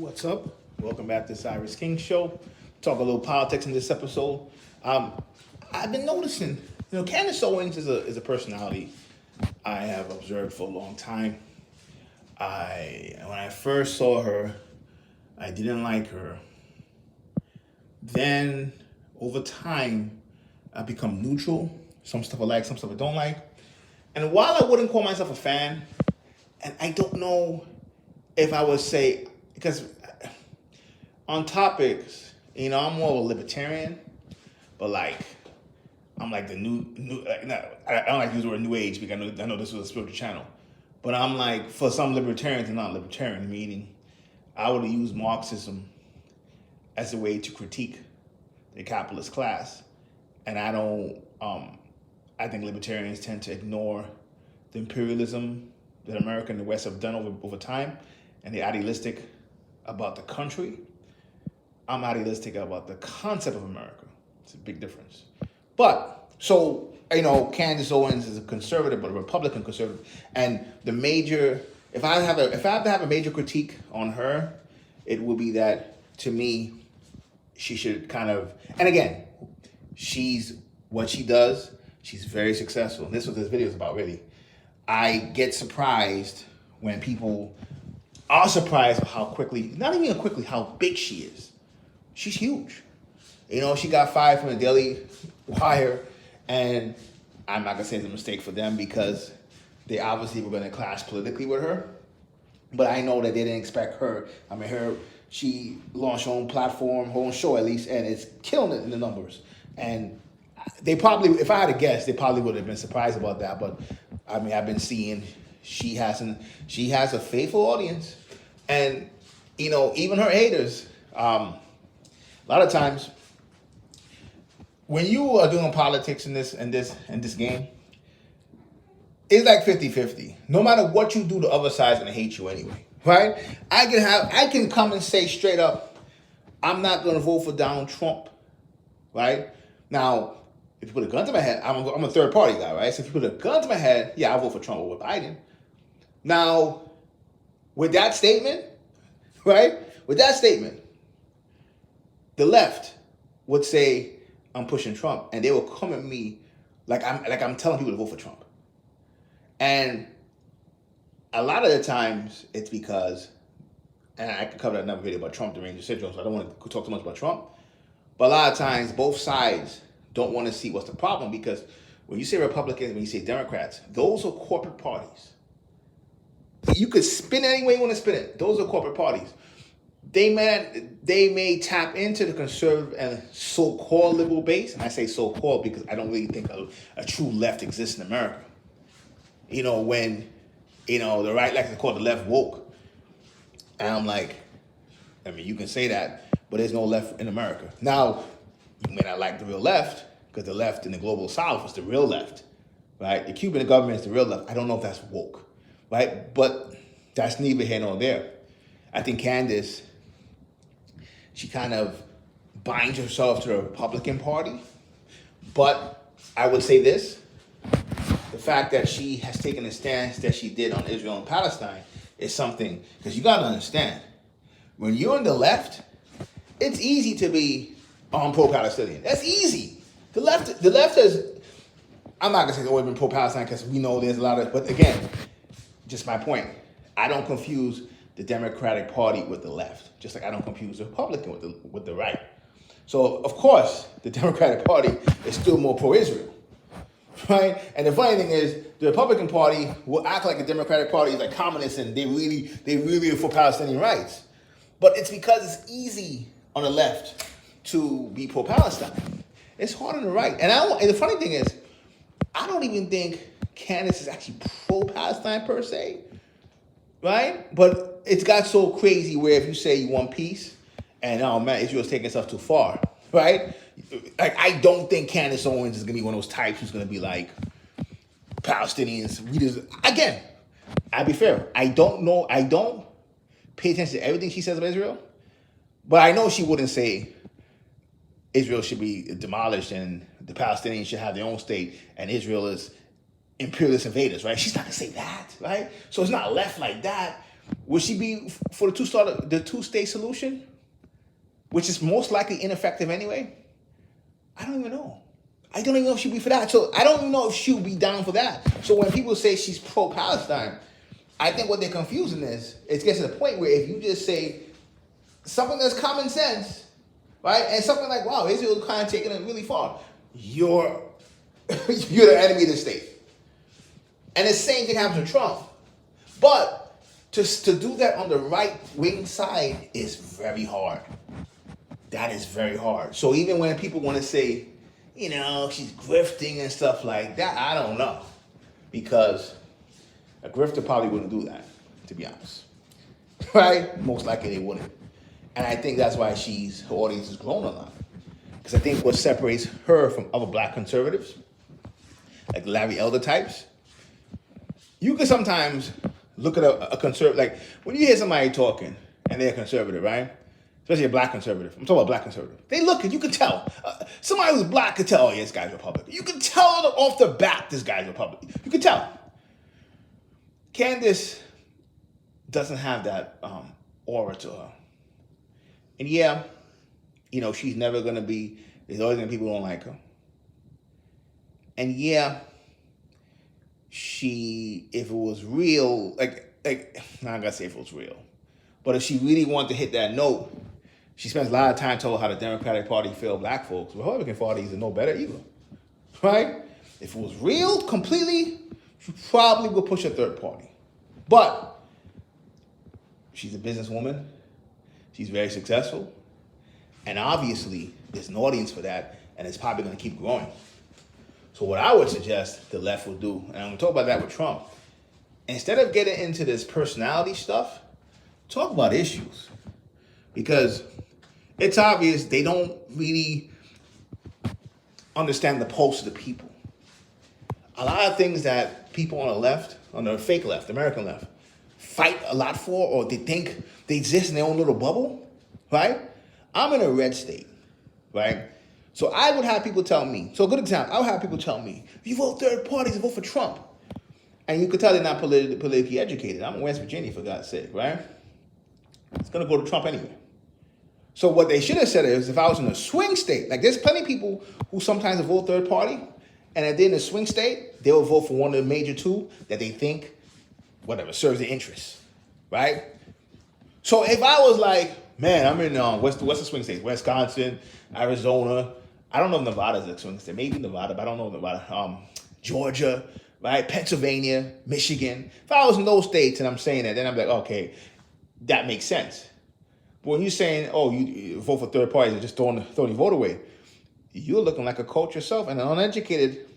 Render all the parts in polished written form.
What's up? Welcome back to Siris King show. Talk a little politics in this episode. I've been noticing, Candace Owens is a personality I have observed for a long time. When I first saw her, I didn't like her. Then over time, I've become neutral. Some stuff I like, some stuff I don't like. And while I wouldn't call myself a fan, and I don't know if I would say, because on topics, I'm more of a libertarian, but I'm like the new I don't like to use the word new age because I know this was a spiritual channel, but I'm like, for some libertarians, I'm not libertarian, meaning I would use Marxism as a way to critique the capitalist class, and I don't. I think libertarians tend to ignore the imperialism that America and the West have done over time, and they're idealistic about the country. I'm idealistic about the concept of America. It's a big difference. But, Candace Owens is a conservative, but a Republican conservative. And if I have to have a major critique on her, it would be that, to me, she should and again, she's what she does. She's very successful. And this is what this video is about, really. I get surprised when people are surprised how quickly, not even quickly, how big she is. She's huge. She got fired from the Daily Wire, and I'm not going to say it's a mistake for them because they obviously were going to clash politically with her. But I know that they didn't expect her. She launched her own platform, her own show at least, and it's killing it in the numbers. And they probably, if I had to guess, they probably would have been surprised about that. But I've been seeing she has a faithful audience, and even her haters. A lot of times, when you are doing politics in this game, it's like 50-50. No matter what you do, the other side's gonna hate you anyway, right? I can come and say straight up, I'm not gonna vote for Donald Trump, right? Now, if you put a gun to my head, I'm a third party guy, right? So if you put a gun to my head, yeah, I'll vote for Trump over Biden. Now, with that statement, right? With that statement, the left would say I'm pushing Trump, and they will come at me like I'm telling people to vote for Trump. And a lot of the times it's because, and I could cover that another video about Trump deranged syndrome, so I don't want to talk too much about Trump. But a lot of times both sides don't want to see what's the problem, because when you say Republicans, when you say Democrats, those are corporate parties. You could spin it any way you want to spin it. Those are corporate parties. They may tap into the conservative and so-called liberal base, and I say so-called because I don't really think a true left exists in America. When the right likes to call the left woke, and I'm like, you can say that, but there's no left in America. Now, you may not like the real left, because the left in the global south is the real left, right? The Cuban government is the real left. I don't know if that's woke, right? But that's neither here nor there. I think Candace, she kind of binds herself to the Republican Party. But I would say this, the fact that she has taken a stance that she did on Israel and Palestine is something, because you got to understand, when you're on the left, it's easy to be pro-Palestinian. That's easy. The left has, I'm not going to say it's always been pro-Palestine because we know there's a lot of, but again, just my point. I don't confuse the Democratic Party with the left, just like I don't confuse the Republican with the right. So, of course, the Democratic Party is still more pro-Israel, right? And the funny thing is, the Republican Party will act like the Democratic Party is like communists and they really are for Palestinian rights. But it's because it's easy on the left to be pro-Palestine. It's hard on the right. And the funny thing is, I don't even think Candace is actually pro-Palestine per se, right? But it's got so crazy where if you say you want peace, and oh man, Israel's taking itself too far, right? Like, I don't think Candace Owens is going to be one of those types who's going to be like, Palestinians, again, I'll be fair. I don't pay attention to everything she says about Israel, but I know she wouldn't say Israel should be demolished and the Palestinians should have their own state and Israel is imperialist invaders, right? She's not going to say that, right? So it's not left like that. Would she be for the two-state solution, which is most likely ineffective anyway? I don't even know. I don't even know if she'd be for that. So I don't even know if she'll be down for that. So when people say she's pro-Palestine, I think what they're confusing is, it gets to the point where if you just say something that's common sense, right, and something like, wow, Israel's kind of taking it really far, you're the enemy of the state. And the same thing happens with Trump. But to do that on the right-wing side is very hard. That is very hard. So even when people want to say, she's grifting and stuff like that, I don't know. Because a grifter probably wouldn't do that, to be honest. Right? Most likely they wouldn't. And I think that's why her audience has grown a lot. Because I think what separates her from other black conservatives, like Larry Elder types, you can sometimes look at a conservative, like when you hear somebody talking and they're a conservative, right? Especially a black conservative. I'm talking about black conservative. They look and you can tell. Somebody who's black could tell, oh, yeah, this guy's Republican. You can tell off the bat this guy's Republican. You can tell. Candace doesn't have that aura to her. And yeah, she's never going to be, there's always going to be people who don't like her. And yeah, if it was real, like I'm not going to say if it was real, but if she really wanted to hit that note, she spends a lot of time telling how the Democratic Party failed black folks. The Republican Party is no better either, right? If it was real completely, she probably would push a third party. But she's a businesswoman. She's very successful. And obviously, there's an audience for that, and it's probably going to keep growing. So what I would suggest the left will do, and I'm going to talk about that with Trump, instead of getting into this personality stuff, talk about issues. Because it's obvious they don't really understand the pulse of the people. A lot of things that people on the left, on the fake left, American left, fight a lot for, or they think they exist in their own little bubble, right? I'm in a red state, right? So I would have people tell me, so a good example, I would have people tell me, if you vote third parties, vote for Trump. And you could tell they're not politically educated. I'm in West Virginia, for God's sake, right? It's going to go to Trump anyway. So what they should have said is, if I was in a swing state, like there's plenty of people who sometimes vote third party, and if they're in a swing state, they will vote for one of the major two that they think, whatever, serves their interests, right? So if I was like, man, I'm in what's the swing states? Wisconsin, Arizona. I don't know if Nevada's a swing state. Maybe Nevada, but I don't know Nevada. Georgia, right? Pennsylvania, Michigan. If I was in those states and I'm saying that, then I'm like, okay, that makes sense. But when you're saying, oh, you vote for third parties and just throwing your vote away, you're looking like a coach yourself, and uneducated,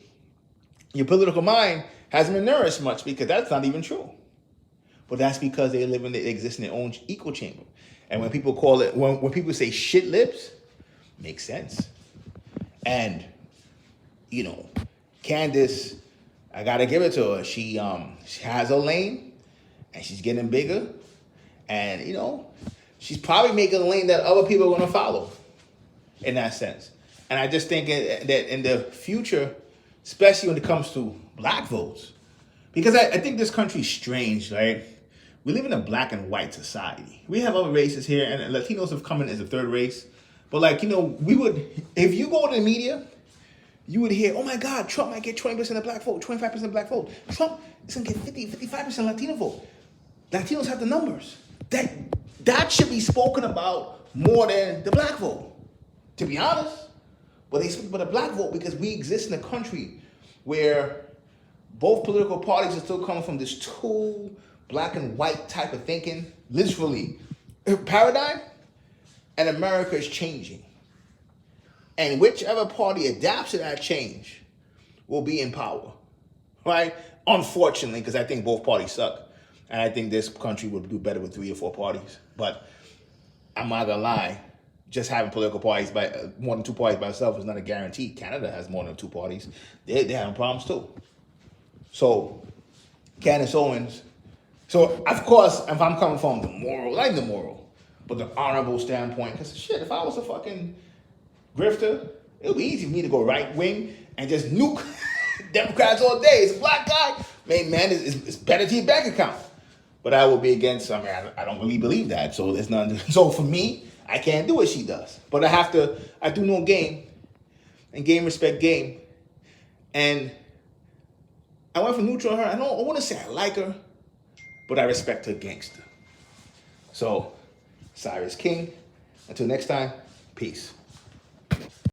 your political mind hasn't been nourished much, because that's not even true. But that's because they exist in their own echo chamber. And when people call it, when people say shit lips, makes sense. And, Candace, I gotta give it to her. She has a lane, and she's getting bigger. And, she's probably making a lane that other people are gonna follow, in that sense. And I just think that in the future, especially when it comes to black votes, because I think this country's strange, right? We live in a black and white society. We have other races here, and Latinos have come in as a third race. But we would, if you go to the media, you would hear, oh my God, Trump might get 20% of black vote, 25% black vote. Trump is gonna get 55% Latino vote. Latinos have the numbers. That should be spoken about more than the black vote, to be honest. But they speak about the black vote because we exist in a country where both political parties are still coming from this two black and white type of thinking, literally, paradigm, and America is changing. And whichever party adapts to that change will be in power, right? Unfortunately, because I think both parties suck. And I think this country would do better with 3 or 4 parties. But I'm not gonna lie, just having political parties, by more than 2 parties by itself is not a guarantee. Canada has more than 2 parties. They're having problems too. So, Candace Owens. So, of course, if I'm coming from the moral, not even the moral, but the honorable standpoint, because shit, if I was a fucking grifter, it would be easy for me to go right wing and just nuke Democrats all day. It's a black guy. Man, it's better to your bank account. But I will be against. I mean, I don't really believe that. So there's nothing. So for me, I can't do what she does. But I have to. I do know game, and game respect game, and I went for neutral on her. I want to say I like her, but I respect her gangster. So, Siris King. Until next time, peace.